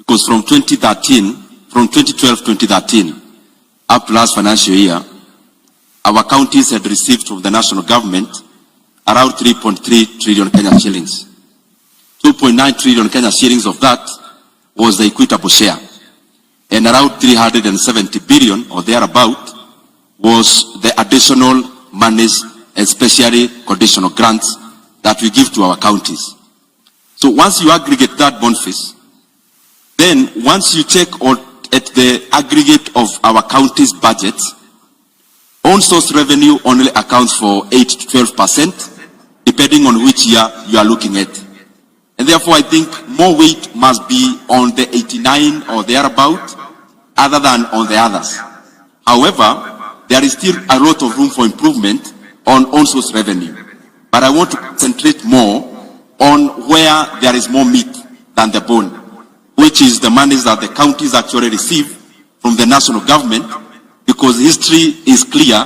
Because from 2012-2013, up to last financial year, our counties had received from the national government around 3.3 trillion Kenya shillings. 2.9 trillion Kenya shillings of that was the equitable share. And around 370 billion or thereabout was the additional monies, especially conditional grants that we give to our counties. So once you aggregate that bond fees, then once you check at the aggregate of our county's budgets, own source revenue only accounts for 8 to 12%, depending on which year you are looking at. And therefore, I think more weight must be on the 89 or thereabout, other than on the others. However, there is still a lot of room for improvement on own source revenue. But I want to concentrate more on where there is more meat than the bone, which is the monies that the counties actually receive from the national government, because history is clear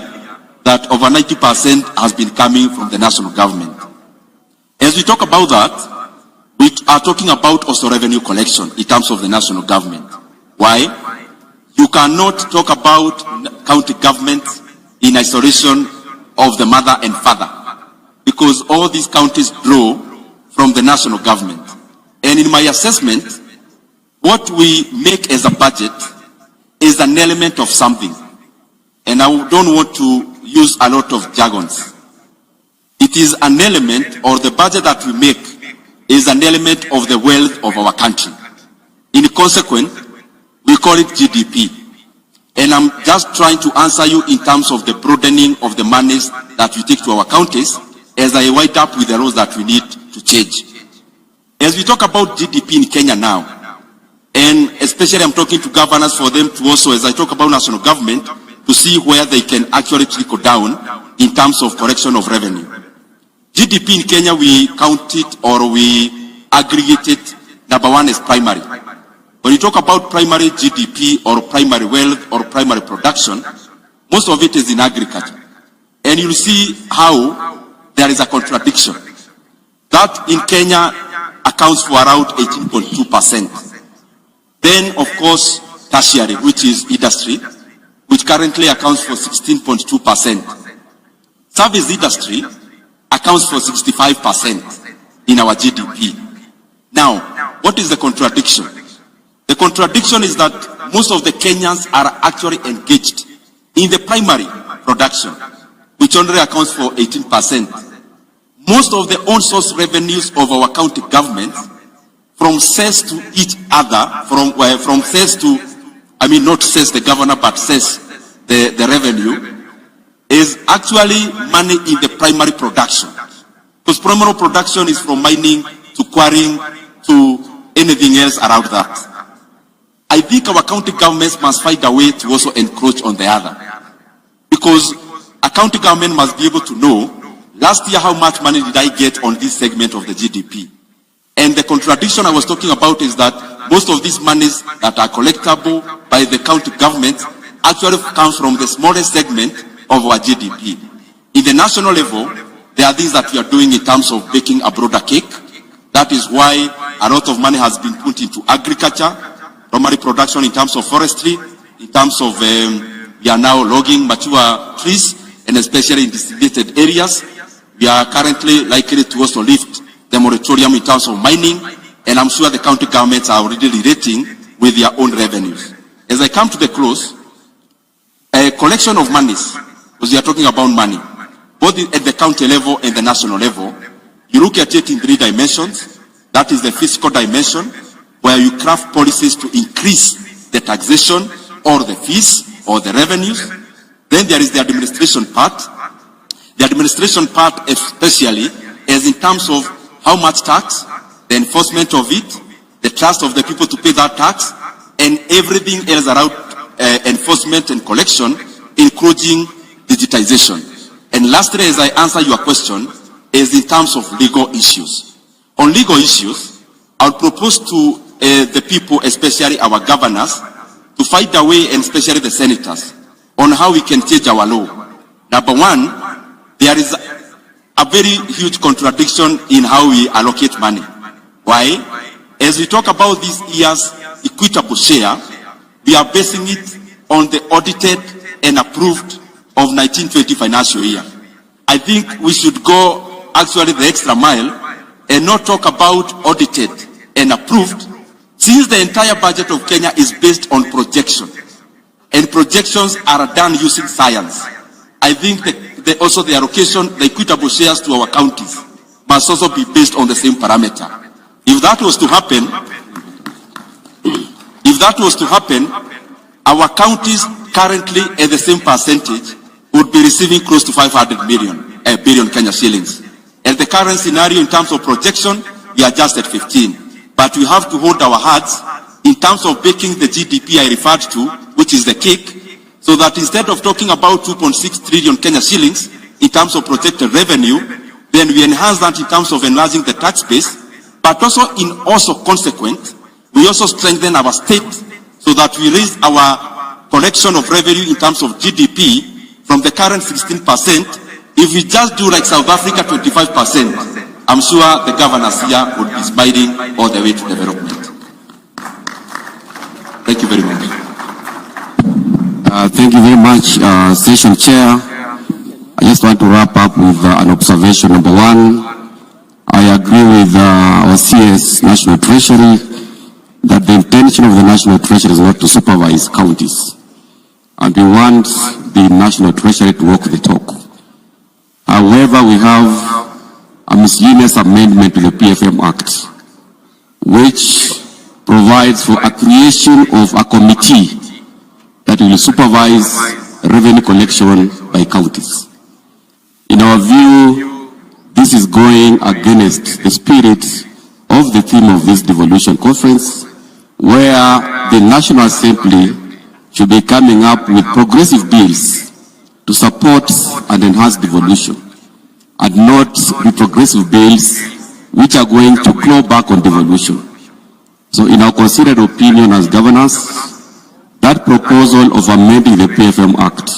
that over 90% has been coming from the national government. As we talk about that, we are talking about also revenue collection in terms of the national government. Why? You cannot talk about county government in isolation of the mother and father, because all these counties draw from the national government. And in my assessment, what we make as a budget is an element of something. And I don't want to use a lot of jargons. It is an element, or the budget that we make is an element of the wealth of our country. In consequence, we call it GDP. And I'm just trying to answer you in terms of the broadening of the monies that we take to our counties as I wind up with the laws that we need to change. As we talk about GDP in Kenya now, and especially I'm talking to governors for them to also, as I talk about national government, to see where they can actually trickle down in terms of correction of revenue. GDP in Kenya, we count it or we aggregate it. Number one is primary. When you talk about primary GDP or primary wealth or primary production, most of it is in agriculture. And you'll see how there is a contradiction. That in Kenya accounts for around 18.2%. Then, of course, tertiary, which is industry, which currently accounts for 16.2%. Service industry accounts for 65% in our GDP. Now, what is the contradiction? The contradiction is that most of the Kenyans are actually engaged in the primary production, which only accounts for 18%. Most of the own source revenues of our county governments, from sales to each other, from sales to, not sales the governor, but sales the revenue, is actually money in the primary production. Because primary production is from mining to quarrying to anything else around that. I think our county governments must find a way to also encroach on the other. Because a county government must be able to know, last year how much money did I get on this segment of the GDP? And the contradiction I was talking about is that most of these monies that are collectible by the county government actually comes from the smallest segment of our GDP. In the national level, there are things that we are doing in terms of baking a broader cake. That is why a lot of money has been put into agriculture, primary production in terms of forestry, in terms of we are now logging mature trees, and especially in designated areas. We are currently likely to also lift the moratorium in terms of mining, and I'm sure the county governments are already relating with their own revenues. As I come to the close, a collection of monies, because we are talking about money, both at the county level and the national level, you look at it in 3 dimensions. That is the fiscal dimension, where you craft policies to increase the taxation or the fees or the revenues. Then there is the administration part. The administration part especially is in terms of how much tax, the enforcement of it, the trust of the people to pay that tax, and everything else around enforcement and collection, including digitization. And lastly, as I answer your question, is in terms of legal issues. On legal issues, I would propose to the people, especially our governors, to find a way, and especially the senators, on how we can change our law. Number one, there is a very huge contradiction in how we allocate money. Why? As we talk about these years equitable share, we are basing it on the audited and approved of 1920 financial year. I think we should go actually the extra mile and not talk about audited and approved, since the entire budget of Kenya is based on projection, and projections are done using science. I think also the allocation, the equitable shares to our counties must also be based on the same parameter. If that was to happen, our counties currently at the same percentage would be receiving close to 500 billion Kenya shillings. And the current scenario in terms of projection, we are just at 15. But we have to hold our hearts in terms of making the GDP I referred to, which is the cake, so that instead of talking about 2.6 trillion Kenya shillings in terms of projected revenue, then we enhance that in terms of enlarging the tax base, but also consequent, we also strengthen our state so that we raise our collection of revenue in terms of GDP from the current 16%. If we just do like South Africa 25%, I'm sure the governors here would be smiling all the way to development. Thank you very much. Thank you very much, Session Chair. I just want to wrap up with an observation. Number one, I agree with our CS National Treasury that the intention of the National Treasury is not to supervise counties. And we want the National Treasury to walk the talk. However, we have a miscellaneous amendment to the PFM Act, which provides for a creation of a committee that will supervise revenue collection by counties. In our view, this is going against the spirit of the theme of this devolution conference, where the National Assembly should be coming up with progressive bills to support and enhance devolution, and not the progressive bills which are going to claw back on devolution. So in our considered opinion as governors, that proposal of amending the PFM Act